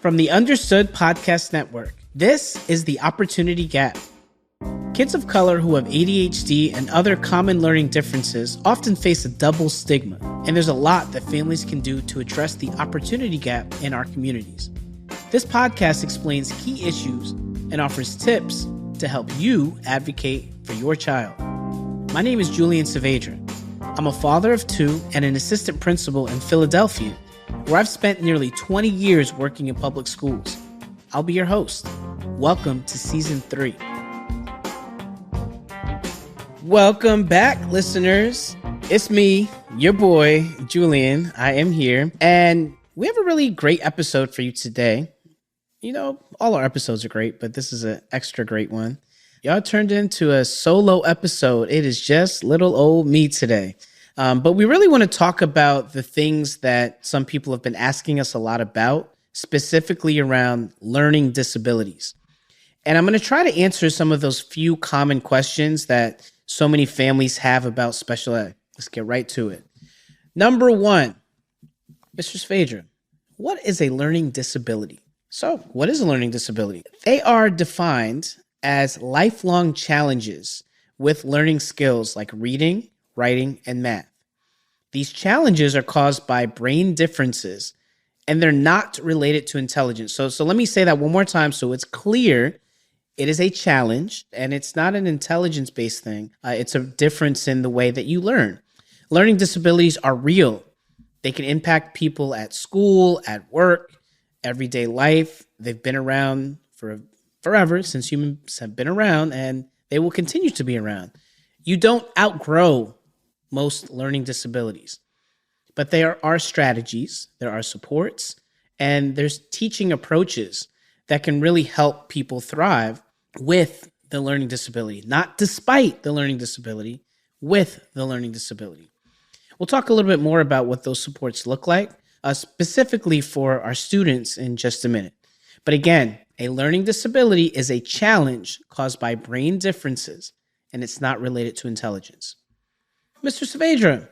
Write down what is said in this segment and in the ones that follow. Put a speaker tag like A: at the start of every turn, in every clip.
A: From the Understood Podcast Network, this is the Opportunity Gap. Kids of color who have ADHD and other common learning differences often face a double stigma, and there's a lot that families can do to address the opportunity gap in our communities. This podcast explains key issues and offers tips to help you advocate for your child. My name is Julian. I'm a father of two and an assistant principal in Philadelphia, where I've spent nearly 20 years working in public schools. I'll be your host. Welcome to Season 3. Welcome back, listeners. It's me, your boy, Julian. I am here, and we have a really great episode for you today. You know, all our episodes are great, but this is an extra great one. Y'all turned into a solo episode. It is just little old me today. But we really want to talk about the things that some people have been asking us a lot about, specifically around learning disabilities. And I'm going to try to answer some of those few common questions that so many families have about special ed. Let's get right to it. Number one, Mr. Svedra, what is a learning disability? So what is a learning disability? They are defined as lifelong challenges with learning skills like reading, writing, and math. These challenges are caused by brain differences, and they're not related to intelligence. So let me say that one more time so it's clear. It is a challenge, and it's not an intelligence-based thing. It's a difference in the way that you learn. Learning disabilities are real. They can impact people at school, at work, everyday life. They've been around for forever, since humans have been around, and they will continue to be around. You don't outgrow most learning disabilities, but there are strategies, there are supports, and there's teaching approaches that can really help people thrive with the learning disability, not despite the learning disability, with the learning disability. We'll talk a little bit more about what those supports look like, specifically for our students in just a minute. But again, a learning disability is a challenge caused by brain differences, and it's not related to intelligence. Mr. Svedra,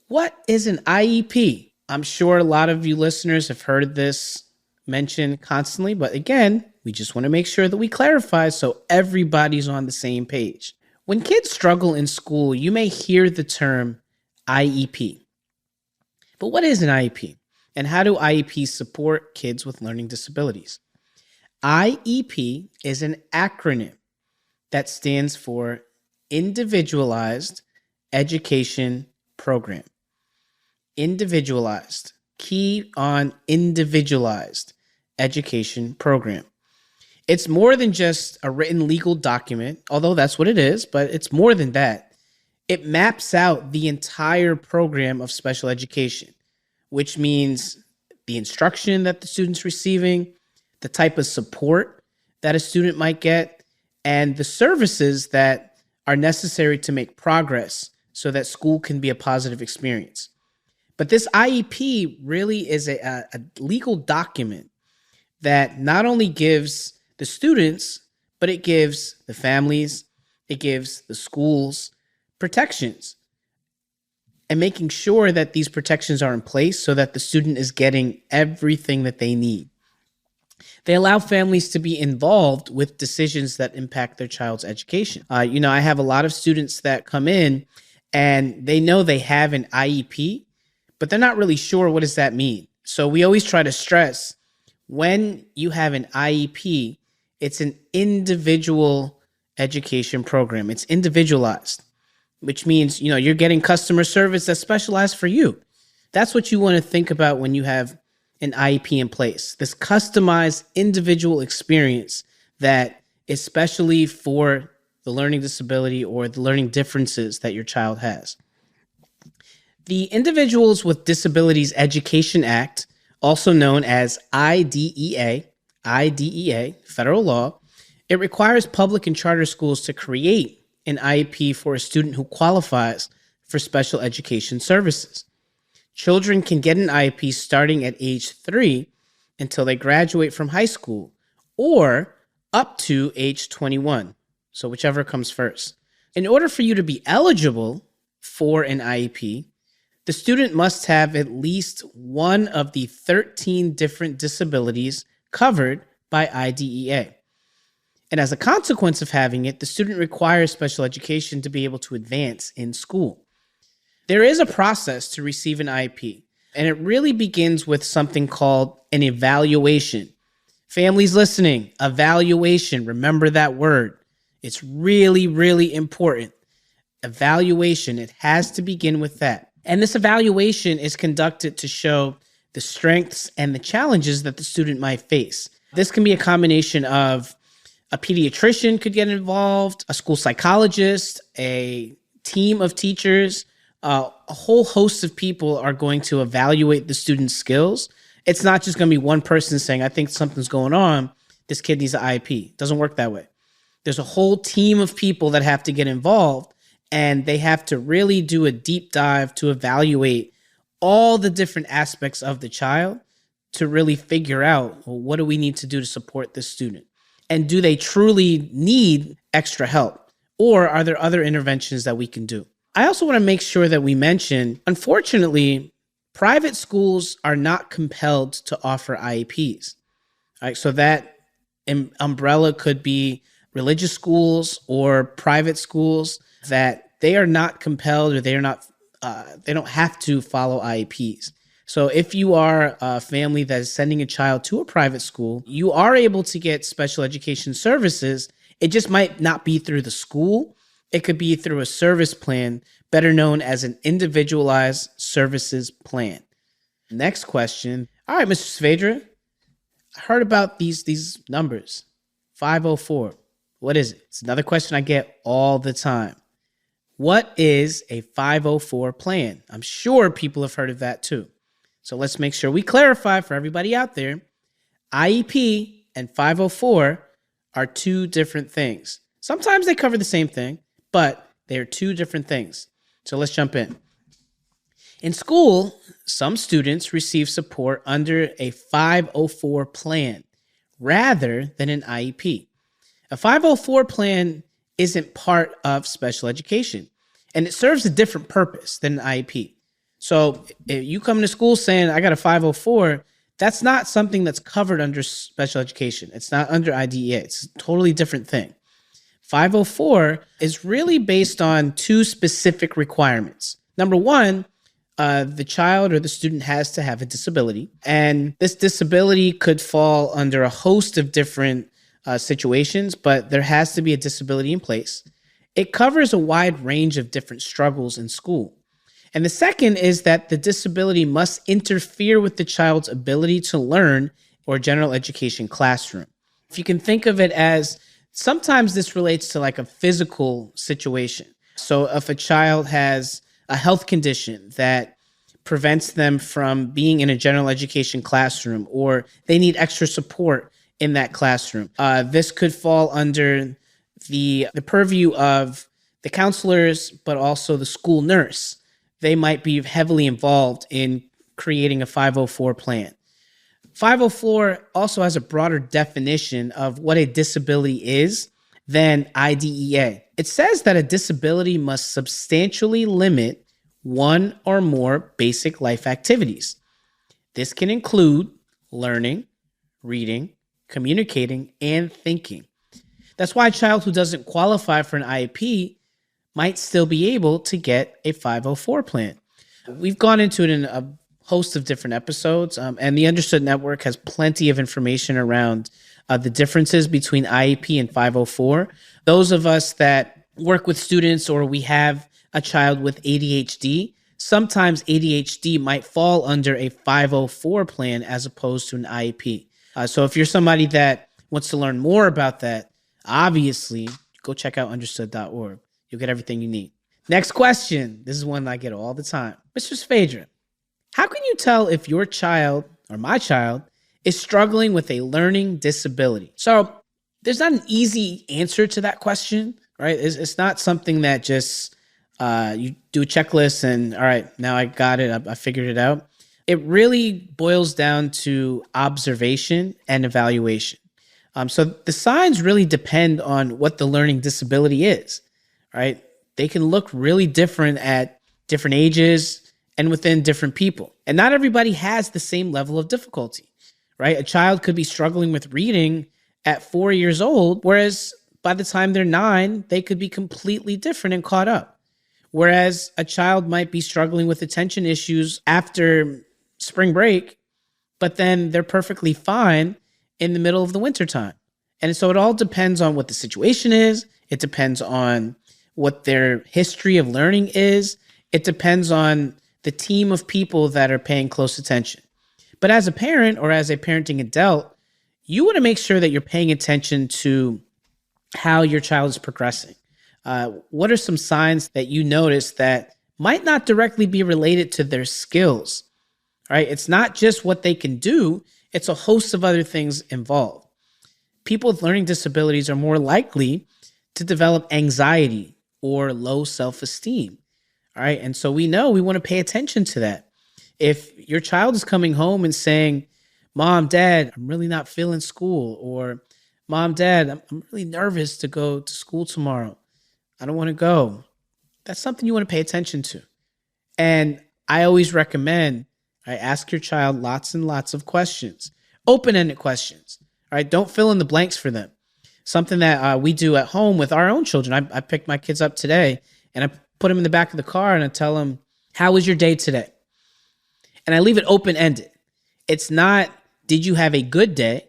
A: what is an IEP? I'm sure a lot of you listeners have heard this mentioned constantly, but again, we just want to make sure that we clarify so everybody's on the same page. When kids struggle in school, you may hear the term IEP. But what is an IEP? And how do IEPs support kids with learning disabilities? IEP is an acronym that stands for Individualized Education Program. Individualized. Key on individualized education program. It's more than just a written legal document, although that's what it is, but it's more than that. It maps out the entire program of special education, which means the instruction that the student's receiving, the type of support that a student might get, and the services that are necessary to make progress so that school can be a positive experience. But this IEP really is a legal document that not only gives the students, but it gives the families, it gives the schools protections, and making sure that these protections are in place so that the student is getting everything that they need. They allow families to be involved with decisions that impact their child's education. I have a lot of students that come in and they know they have an IEP, but they're not really sure what does that mean. So we always try to stress when you have an IEP, it's an individual education program. It's individualized, which means, you're getting customer service that's specialized for you. That's what you want to think about when you have an IEP in place, this customized individual experience that is specially for the learning disability or the learning differences that your child has. The Individuals with Disabilities Education Act, also known as IDEA, federal law, it requires public and charter schools to create an IEP for a student who qualifies for special education services. Children can get an IEP starting at age 3 until they graduate from high school, or up to age 21, so whichever comes first. In order for you to be eligible for an IEP, The student must have at least one of the 13 different disabilities covered by IDEA. And as a consequence of having it, the student requires special education to be able to advance in school. There is a process to receive an IEP, and it really begins with something called an evaluation. Families listening, evaluation, remember that word. It's really, really important. Evaluation, it has to begin with that. And this evaluation is conducted to show the strengths and the challenges that the student might face. This can be a combination of a pediatrician could get involved, a school psychologist, a team of teachers, a whole host of people are going to evaluate the student's skills. It's not just going to be one person saying, I think something's going on. This kid needs an IEP. It doesn't work that way. There's a whole team of people that have to get involved, and they have to really do a deep dive to evaluate all the different aspects of the child to really figure out, well, what do we need to do to support this student? And do they truly need extra help? Or are there other interventions that we can do? I also want to make sure that we mention, unfortunately, private schools are not compelled to offer IEPs. All right, so that umbrella could be religious schools or private schools that they are not compelled or they don't have to follow IEPs. So if you are a family that is sending a child to a private school, you are able to get special education services. It just might not be through the school. It could be through a service plan, better known as an individualized services plan. Next question. All right, Mr. Svedra, I heard about these numbers. 504. What is it? It's another question I get all the time. What is a 504 plan? I'm sure people have heard of that too. So let's make sure we clarify for everybody out there. IEP and 504 are two different things. Sometimes they cover the same thing, but they're two different things. So let's jump in. In school, some students receive support under a 504 plan rather than an IEP. A 504 plan isn't part of special education, and it serves a different purpose than an IEP. So if you come to school saying, I got a 504, that's not something that's covered under special education. It's not under IDEA. It's a totally different thing. 504 is really based on two specific requirements. Number one, the child or the student has to have a disability, and this disability could fall under a host of different situations, but there has to be a disability in place. It covers a wide range of different struggles in school. And the second is that the disability must interfere with the child's ability to learn or general education classroom. If you can think of it as, sometimes this relates to like a physical situation. So if a child has a health condition that prevents them from being in a general education classroom, or they need extra support in that classroom, this could fall under the purview of the counselors, but also the school nurse. They might be heavily involved in creating a 504 plan. 504 also has a broader definition of what a disability is than IDEA. It says that a disability must substantially limit one or more basic life activities. This can include learning, reading, communicating, and thinking. That's why a child who doesn't qualify for an IEP might still be able to get a 504 plan. We've gone into it in a host of different episodes, and the Understood Network has plenty of information around the differences between IEP and 504. Those of us that work with students or we have a child with ADHD, sometimes ADHD might fall under a 504 plan as opposed to an IEP. So if you're somebody that wants to learn more about that, obviously go check out understood.org. You'll get everything you need. Next question. This is one I get all the time. Mr. Svedra, how can you tell if your child or my child is struggling with a learning disability? So there's not an easy answer to that question, right? It's not something that just you do a checklist and, all right, now I got it. I figured it out. It really boils down to observation and evaluation. So the signs really depend on what the learning disability is, right? They can look really different at different ages, and within different people. And not everybody has the same level of difficulty, right? A child could be struggling with reading at 4 years old, whereas by the time they're 9, they could be completely different and caught up. Whereas a child might be struggling with attention issues after spring break, but then they're perfectly fine in the middle of the wintertime. And so it all depends on what the situation is. It depends on what their history of learning is. It depends on the team of people that are paying close attention. But as a parent or as a parenting adult, you want to make sure that you're paying attention to how your child is progressing. What are some signs that you notice that might not directly be related to their skills? Right? It's not just what they can do, it's a host of other things involved. People with learning disabilities are more likely to develop anxiety or low self-esteem. All right. And so we know we want to pay attention to that. If your child is coming home and saying, Mom, Dad, I'm really not feeling school, or Mom, Dad, I'm really nervous to go to school tomorrow. I don't want to go. That's something you want to pay attention to. And I always recommend ask your child lots and lots of questions, open-ended questions. All right. Don't fill in the blanks for them. Something that we do at home with our own children. I picked my kids up today and I put them in the back of the car and I tell them, how was your day today? And I leave it open-ended. It's not, did you have a good day?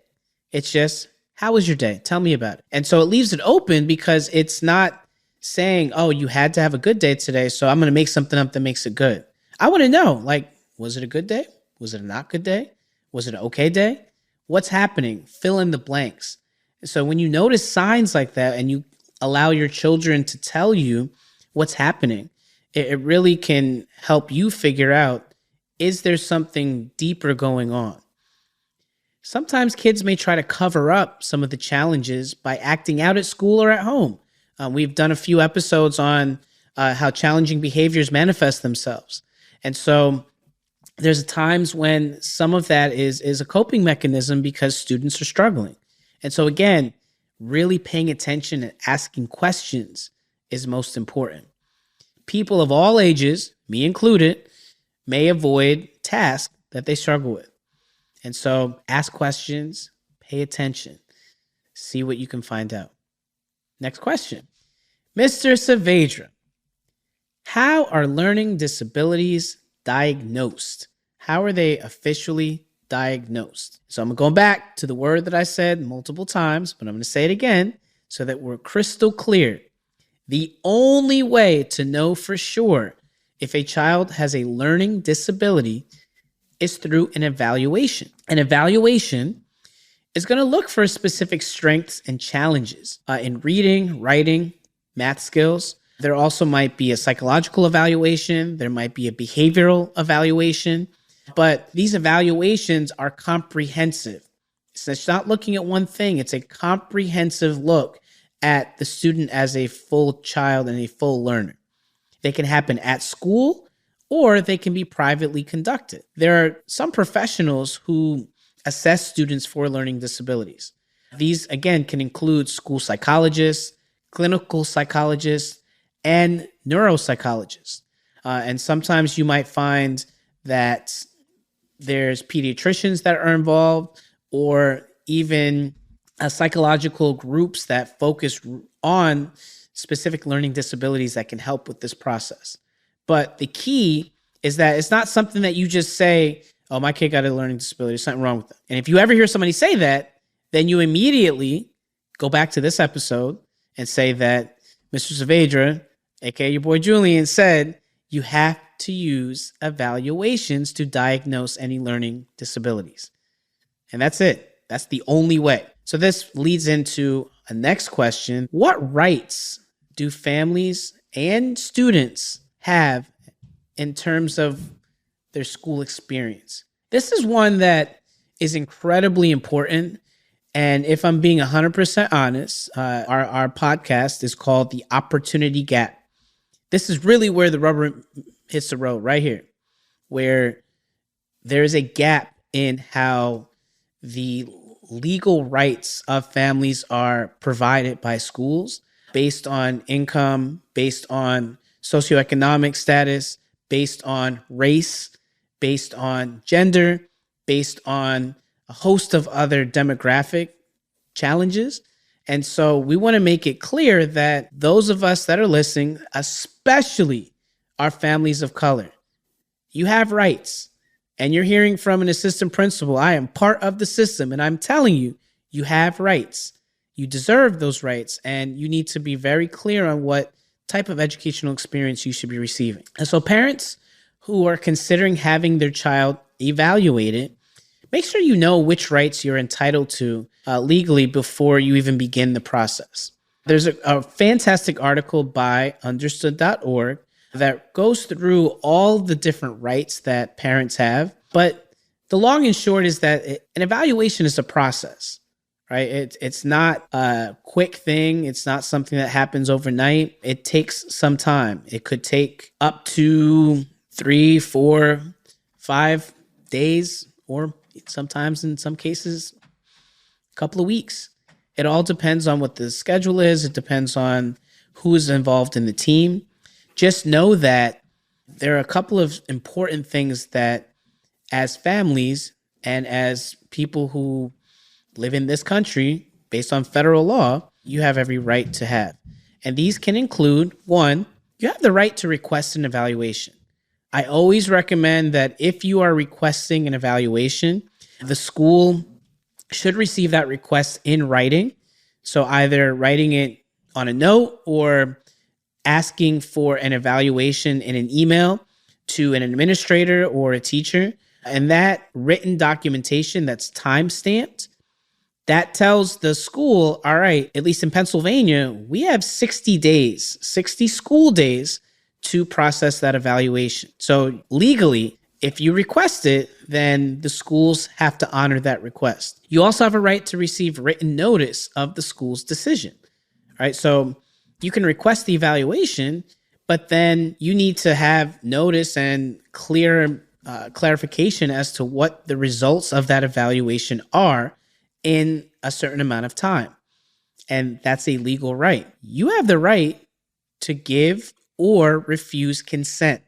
A: It's just, how was your day? Tell me about it. And so it leaves it open because it's not saying, oh, you had to have a good day today, so I'm going to make something up that makes it good. I want to know, like, was it a good day? Was it a not good day? Was it an okay day? What's happening? Fill in the blanks. So when you notice signs like that and you allow your children to tell you what's happening, it really can help you figure out, is there something deeper going on? Sometimes kids may try to cover up some of the challenges by acting out at school or at home. We've done a few episodes on how challenging behaviors manifest themselves. And so there's times when some of that is a coping mechanism because students are struggling. And so again, really paying attention and asking questions is most important. People of all ages, me included, may avoid tasks that they struggle with. And so ask questions, pay attention, see what you can find out. Next question. Mr. Saavedra, how are learning disabilities diagnosed? How are they officially diagnosed? So I'm going back to the word that I said multiple times, but I'm going to say it again so that we're crystal clear. The only way to know for sure if a child has a learning disability is through an evaluation. An evaluation is going to look for specific strengths and challenges in reading, writing, math skills. There also might be a psychological evaluation. There might be a behavioral evaluation. But these evaluations are comprehensive. So it's not looking at one thing. It's a comprehensive look at the student as a full child and a full learner. They can happen at school or they can be privately conducted. There are some professionals who assess students for learning disabilities. These, again, can include school psychologists, clinical psychologists, and neuropsychologists. And sometimes you might find that there's pediatricians that are involved, or even psychological groups that focus on specific learning disabilities that can help with this process. But the key is that it's not something that you just say, oh, my kid got a learning disability, there's something wrong with them. And if you ever hear somebody say that, then you immediately go back to this episode and say that Mr. Saavedra, aka your boy Julian, said you have to use evaluations to diagnose any learning disabilities. And that's it. That's the only way. So this leads into a next question. What rights do families and students have in terms of their school experience? This is one that is incredibly important. And if I'm being 100% honest, our podcast is called the Opportunity Gap. This is really where the rubber hits the road, right here, where there is a gap in how the legal rights of families are provided by schools based on income, based on socioeconomic status, based on race, based on gender, based on a host of other demographic challenges. And so we want to make it clear that those of us that are listening, especially our families of color, you have rights. And you're hearing from an assistant principal. I am part of the system, and I'm telling you, you have rights. You deserve those rights, and you need to be very clear on what type of educational experience you should be receiving. And so parents who are considering having their child evaluated, make sure you know which rights you're entitled to legally before you even begin the process. There's a fantastic article by understood.org that goes through all the different rights that parents have. But the long and short is that an evaluation is a process, right? It's not a quick thing. It's not something that happens overnight. It takes some time. It could take up to 3, 4, 5 days, or sometimes in some cases, a couple of weeks. It all depends on what the schedule is. It depends on who is involved in the team. Just know that there are a couple of important things that as families and as people who live in this country, based on federal law, you have every right to have. And these can include, one, you have the right to request an evaluation. I always recommend that if you are requesting an evaluation, the school should receive that request in writing. So either writing it on a note or asking for an evaluation in an email to an administrator or a teacher. And that written documentation that's time-stamped, that tells the school, all right, at least in Pennsylvania, we have 60 days, 60 school days to process that evaluation. So legally, if you request it, then the schools have to honor that request. You also have a right to receive written notice of the school's decision, right? So you can request the evaluation, but then you need to have notice and clear clarification as to what the results of that evaluation are in a certain amount of time. And that's a legal right. You have the right to give or refuse consent.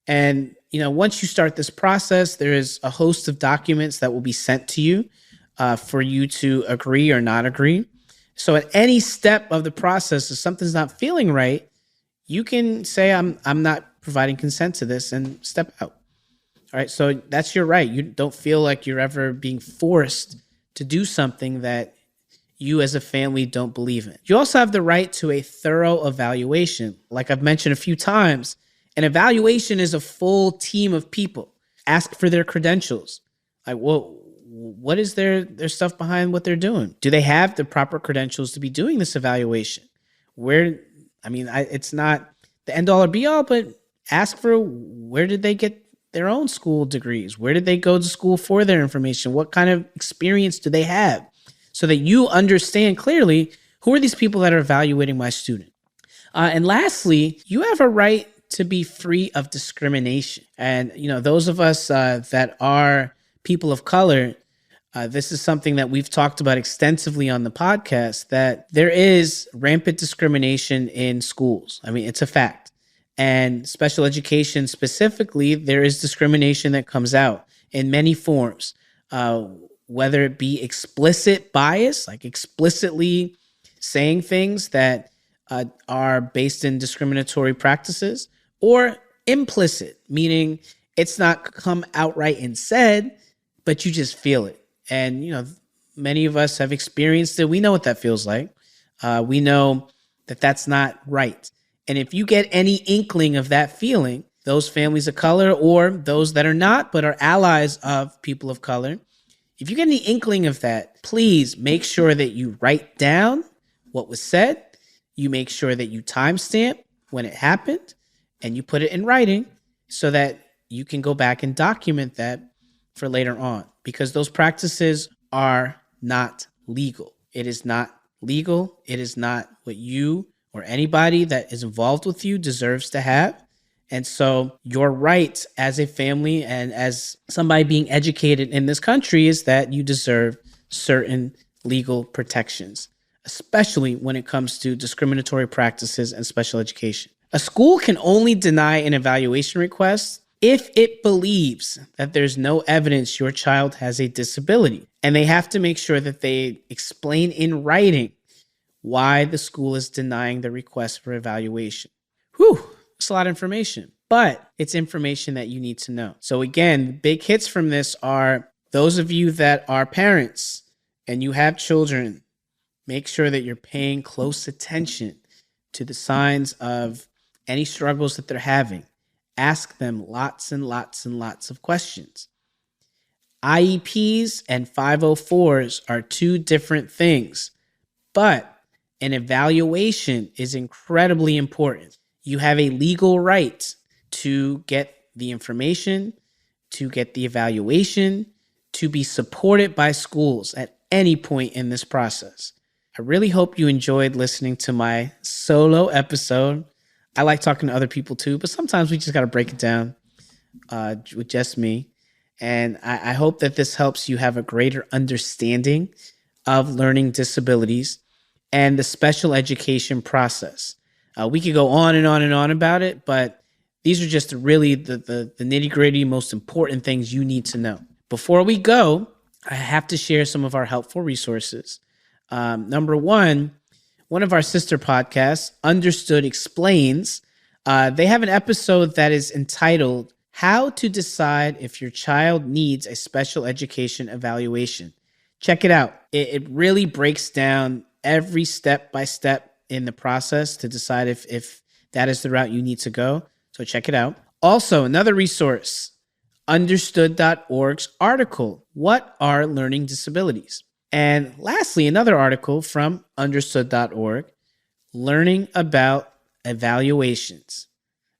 A: And, once you start this process, there is a host of documents that will be sent to you for you to agree or not agree. So at any step of the process, if something's not feeling right, you can say, I'm not providing consent to this and step out. All right. So that's your right. You don't feel like you're ever being forced to do something that you as a family don't believe in. You also have the right to a thorough evaluation. Like I've mentioned a few times, an evaluation is a full team of people. Ask for their credentials. Like, what is their stuff behind what they're doing? Do they have the proper credentials to be doing this evaluation? It's not the end all or be all, but ask for where did they get their own school degrees? Where did they go to school for their information? What kind of experience do they have? So that you understand clearly, who are these people that are evaluating my student? And lastly, you have a right to be free of discrimination. And, those of us that are people of color, this is something that we've talked about extensively on the podcast, that there is rampant discrimination in schools. I mean, it's a fact. And special education specifically, there is discrimination that comes out in many forms, whether it be explicit bias, like explicitly saying things that are based in discriminatory practices, or implicit, meaning it's not come outright and said, but you just feel it. And, many of us have experienced it. We know what that feels like. We know that that's not right. And if you get any inkling of that feeling, those families of color or those that are not, but are allies of people of color, if you get any inkling of that, please make sure that you write down what was said. You make sure that you timestamp when it happened and you put it in writing so that you can go back and document that for later on, because those practices are not legal. It is not legal. It is not what you or anybody that is involved with you deserves to have. And so your right as a family and as somebody being educated in this country is that you deserve certain legal protections, especially when it comes to discriminatory practices and special education. A school can only deny an evaluation request if it believes that there's no evidence your child has a disability. And they have to make sure that they explain in writing why the school is denying the request for evaluation. Whew, that's a lot of information, but it's information that you need to know. So again, big hits from this are those of you that are parents and you have children, make sure that you're paying close attention to the signs of any struggles that they're having. Ask them lots and lots and lots of questions. IEPs and 504s are two different things, but an evaluation is incredibly important. You have a legal right to get the information, to get the evaluation, to be supported by schools at any point in this process. I really hope you enjoyed listening to my solo episode. I like talking to other people too, but sometimes we just got to break it down with just me. And I hope that this helps you have a greater understanding of learning disabilities and the special education process. We could go on and on and on about it, but these are just really the nitty-gritty, most important things you need to know. Before we go, I have to share some of our helpful resources. Number one of our sister podcasts, Understood Explains, they have an episode that is entitled, How to Decide If Your Child Needs a Special Education Evaluation. Check it out. It really breaks down every step by step in the process to decide if that is the route you need to go. So check it out. Also, another resource, understood.org's article, What Are Learning Disabilities? And lastly, another article from understood.org, Learning About Evaluations.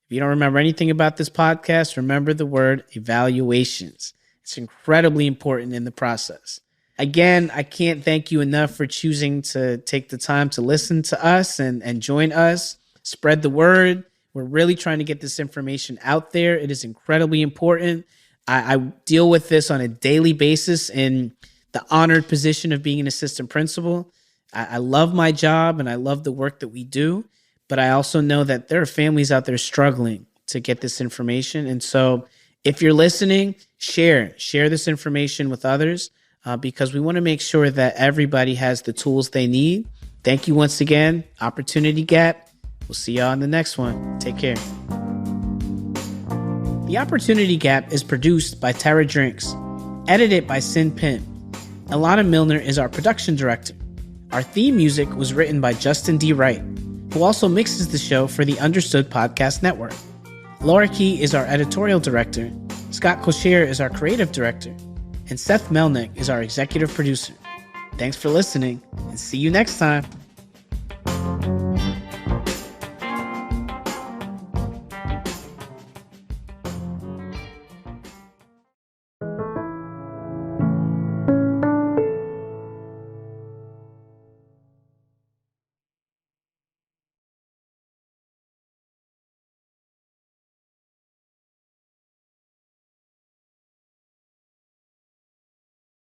A: If you don't remember anything about this podcast, remember the word evaluations. It's incredibly important in the process. Again, I can't thank you enough for choosing to take the time to listen to us and join us. Spread the word. We're really trying to get this information out there. It is incredibly important. I deal with this on a daily basis in the honored position of being an assistant principal. I love my job and I love the work that we do, but I also know that there are families out there struggling to get this information. And so if you're listening, share this information with others. Because we want to make sure that everybody has the tools they need. Thank you once again. Opportunity Gap. We'll see y'all in the next one. Take care. The Opportunity Gap is produced by Tara Drinks, edited by Sin Pin. Alana Milner is our production director. Our theme music was written by Justin D. Wright, who also mixes the show for the Understood Podcast Network. Laura Key is our editorial director. Scott Kocher is our creative director. And Seth Melnick is our executive producer. Thanks for listening, and see you next time.